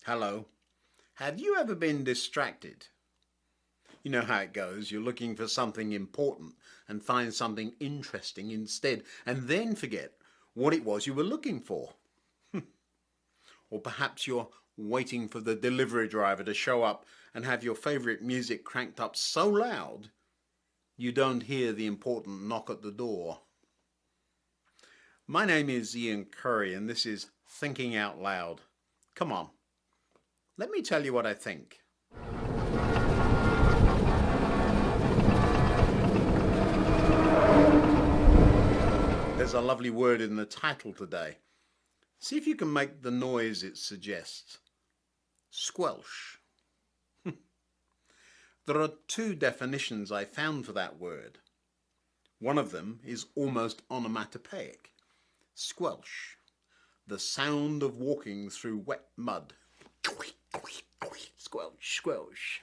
Hello. Have you ever been distracted? You know how it goes. You're looking for something important and find something interesting instead, and then forget what it was you were looking for. Or perhaps you're waiting for the delivery driver to show up and have your favorite music cranked up so loud you don't hear the important knock at the door. My name is Ian Currey, and this is Thinking Out Loud. Come on, let me tell you what I think. There's a lovely word in the title today. See if you can make the noise it suggests. Squelch. There are two definitions I found for that word. One of them is almost onomatopoeic. Squelch, the sound of walking through wet mud. Squelch, squelch.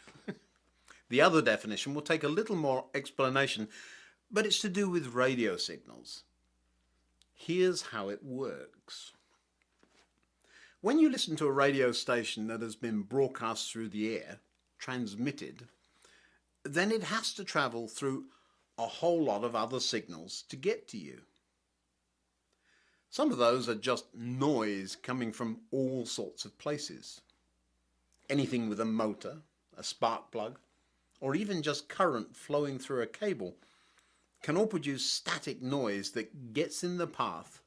The other definition will take a little more explanation, but it's to do with radio signals. Here's how it works. When you listen to a radio station that has been broadcast through the air, transmitted, then it has to travel through a whole lot of other signals to get to you. Some of those are just noise coming from all sorts of places. Anything with a motor, a spark plug, or even just current flowing through a cable can all produce static noise that gets in the path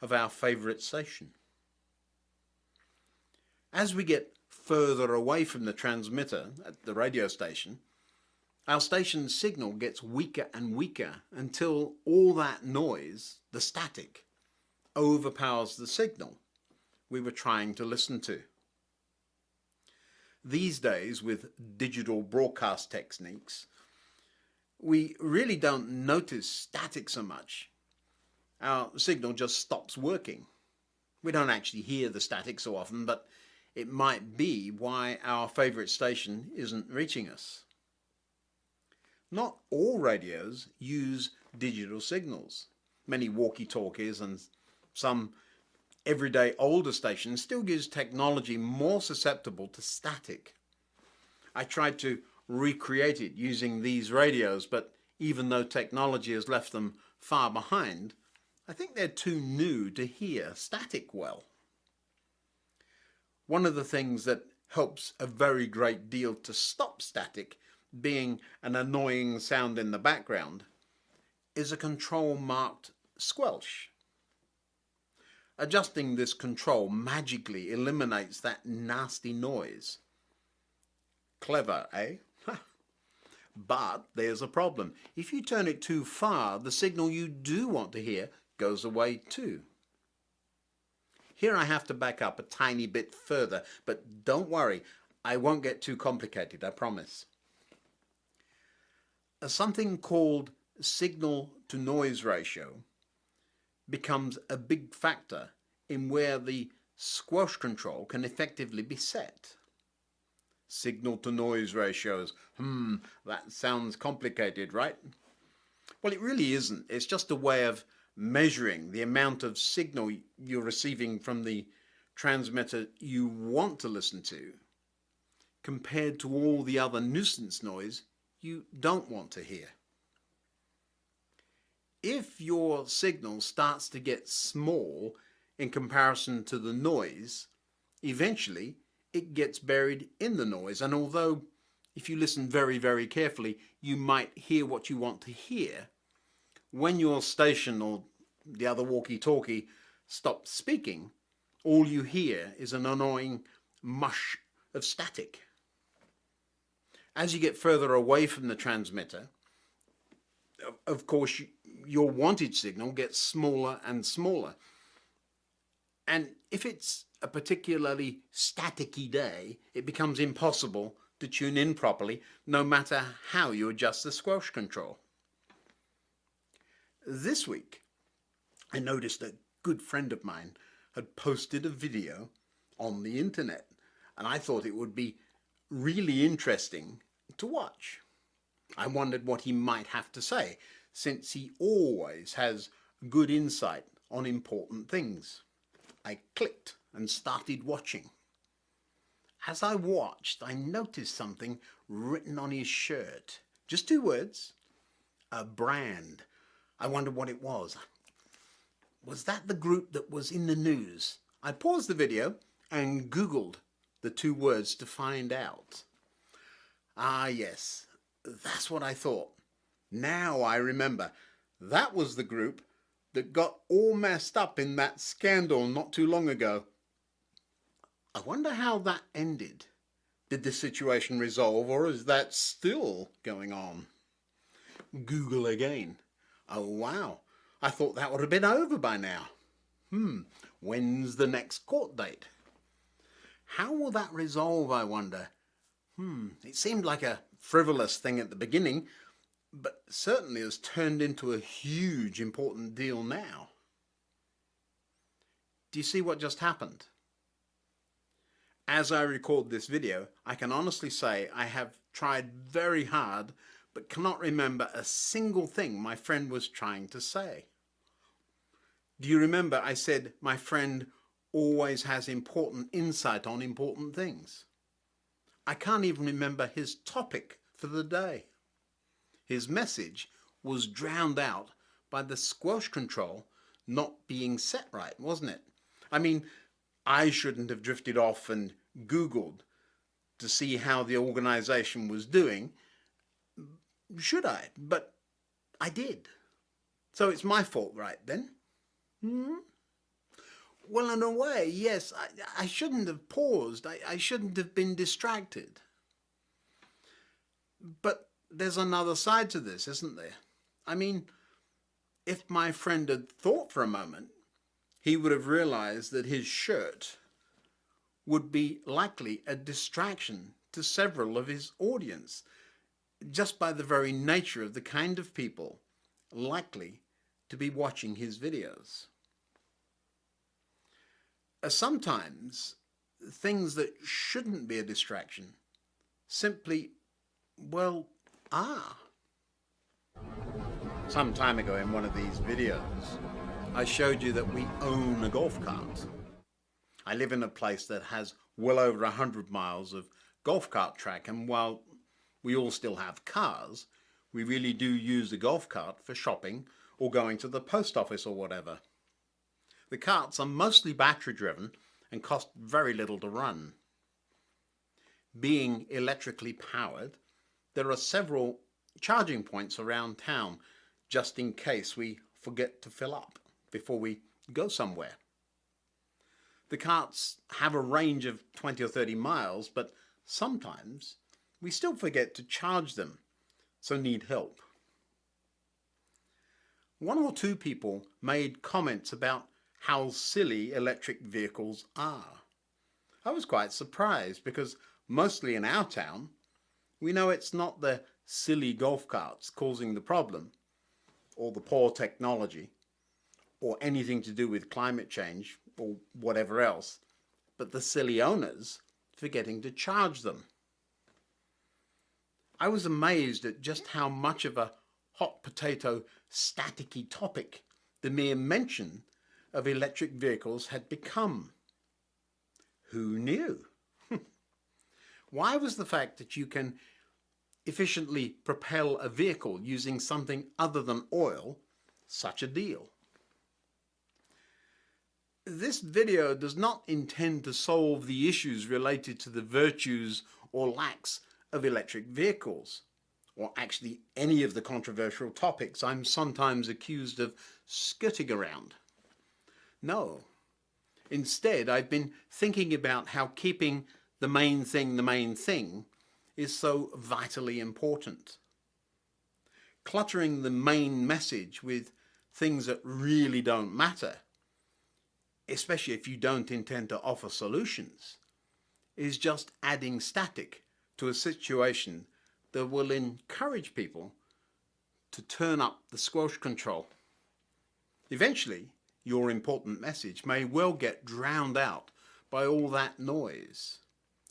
of our favourite station. As we get further away from the transmitter at the radio station, our station's signal gets weaker and weaker until all that noise, the static, overpowers the signal we were trying to listen to. These days, with digital broadcast techniques, we really don't notice static so much. Our signal just stops working. We don't actually hear the static so often, but it might be why our favourite station isn't reaching us. Not all radios use digital signals. Many walkie-talkies and some everyday older stations still use technology more susceptible to static. I tried to recreate it using these radios, but even though technology has left them far behind, I think they're too new to hear static well. One of the things that helps a very great deal to stop static being an annoying sound in the background is a control marked squelch. Adjusting this control magically eliminates that nasty noise. Clever, eh? But there's a problem. If you turn it too far, the signal you do want to hear goes away too. Here I have to back up a tiny bit further, but don't worry, I won't get too complicated, I promise. Something called signal to noise ratio becomes a big factor in where the squelch control can effectively be set. Signal to noise ratios. That sounds complicated, right? Well, it really isn't. It's just a way of measuring the amount of signal you're receiving from the transmitter you want to listen to compared to all the other nuisance noise you don't want to hear. If your signal starts to get small in comparison to the noise, eventually it gets buried in the noise. And although if you listen very, very carefully, you might hear what you want to hear, when your station or the other walkie-talkie stops speaking, all you hear is an annoying mush of static. As you get further away from the transmitter, of course, your wanted signal gets smaller and smaller. And if it's a particularly staticky day, it becomes impossible to tune in properly, no matter how you adjust the squelch control. This week, I noticed a good friend of mine had posted a video on the internet, and I thought it would be really interesting to watch. I wondered what he might have to say, since he always has good insight on important things. I clicked and started watching. As I watched, I noticed something written on his shirt. Just 2 words, a brand. I wondered what it was. Was that the group that was in the news? I paused the video and Googled the 2 words to find out. Ah, yes, that's what I thought. Now I remember. That was the group that got all messed up in that scandal not too long ago. I wonder how that ended. Did the situation resolve, or is that still going on? Google again. Oh wow, I thought that would have been over by now. When's the next court date? How will that resolve, I wonder? It seemed like a frivolous thing at the beginning, but certainly has turned into a huge important deal now. Do you see what just happened? As I record this video, I can honestly say I have tried very hard but cannot remember a single thing my friend was trying to say. Do you remember I said my friend always has important insight on important things? I can't even remember his topic for the day. His message was drowned out by the squelch control not being set right, wasn't it? I mean, I shouldn't have drifted off and Googled to see how the organization was doing, should I? But I did. So it's my fault, right then? Well, in a way, yes, I shouldn't have paused. I shouldn't have been distracted. But there's another side to this, isn't there? I mean, if my friend had thought for a moment, he would have realized that his shirt would be likely a distraction to several of his audience, just by the very nature of the kind of people likely to be watching his videos. Sometimes things that shouldn't be a distraction simply, well, are. Some time ago in one of these videos, I showed you that we own a golf cart. I live in a place that has well over 100 miles of golf cart track, and while we all still have cars, we really do use the golf cart for shopping or going to the post office or whatever. The carts are mostly battery driven and cost very little to run. Being electrically powered, there are several charging points around town just in case we forget to fill up before we go somewhere. The carts have a range of 20 or 30 miles, but sometimes we still forget to charge them, so need help. 1 or 2 people made comments about how silly electric vehicles are. I was quite surprised because mostly in our town, we know it's not the silly golf carts causing the problem, or the poor technology, or anything to do with climate change, or whatever else, but the silly owners forgetting to charge them. I was amazed at just how much of a hot potato staticky topic the mere mention of electric vehicles had become. Who knew? Why was the fact that you can efficiently propel a vehicle using something other than oil such a deal? This video does not intend to solve the issues related to the virtues or lacks of electric vehicles, or actually any of the controversial topics I'm sometimes accused of skirting around. No. Instead, I've been thinking about how keeping the main thing is so vitally important. Cluttering the main message with things that really don't matter, especially if you don't intend to offer solutions, is just adding static to a situation that will encourage people to turn up the squelch control. Eventually, your important message may well get drowned out by all that noise.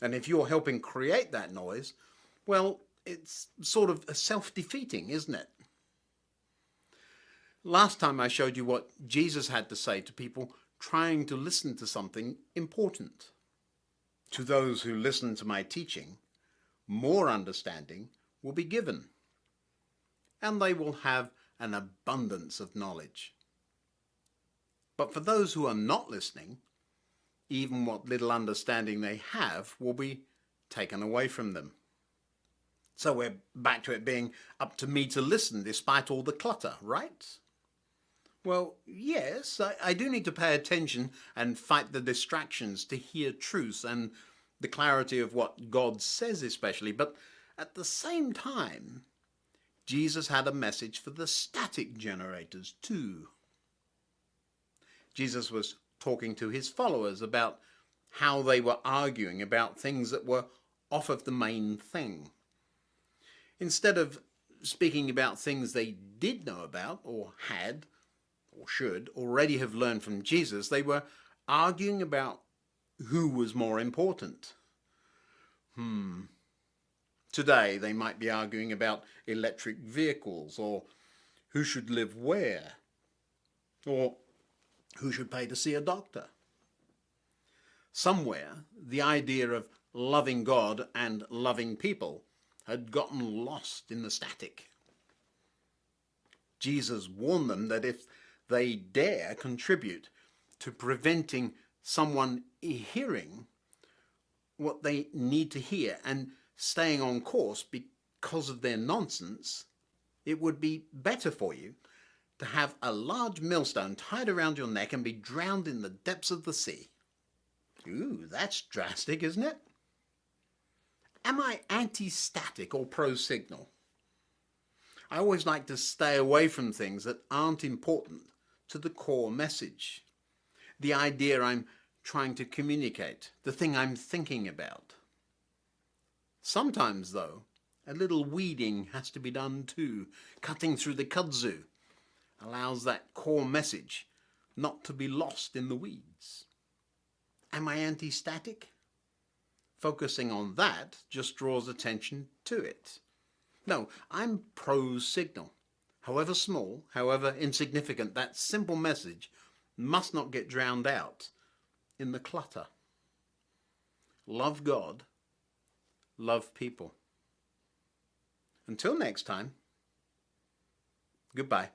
And if you're helping create that noise, well, it's sort of self-defeating, isn't it? Last time I showed you what Jesus had to say to people trying to listen to something important. To those who listen to my teaching, more understanding will be given, and they will have an abundance of knowledge. But for those who are not listening, even what little understanding they have will be taken away from them. So we're back to it being up to me to listen despite all the clutter, right? Well, yes, I do need to pay attention and fight the distractions to hear truth and the clarity of what God says especially, but at the same time, Jesus had a message for the static generators too. Jesus was talking to his followers about how they were arguing about things that were off of the main thing. Instead of speaking about things they did know about or had or should already have learned from Jesus, they were arguing about who was more important. Today they might be arguing about electric vehicles, or who should live where, or who should pay to see a doctor. Somewhere the idea of loving God and loving people had gotten lost in the static. Jesus warned them that if they dare contribute to preventing someone hearing what they need to hear and staying on course because of their nonsense, it would be better for you to have a large millstone tied around your neck and be drowned in the depths of the sea. Ooh, that's drastic, isn't it? Am I anti-static or pro-signal? I always like to stay away from things that aren't important to the core message, the idea I'm trying to communicate, the thing I'm thinking about. Sometimes, though, a little weeding has to be done too. Cutting through the kudzu allows that core message not to be lost in the weeds. Am I anti-static? Focusing on that just draws attention to it. No, I'm pro-signal. However small, however insignificant, that simple message must not get drowned out in the clutter. Love God, love people. Until next time, goodbye.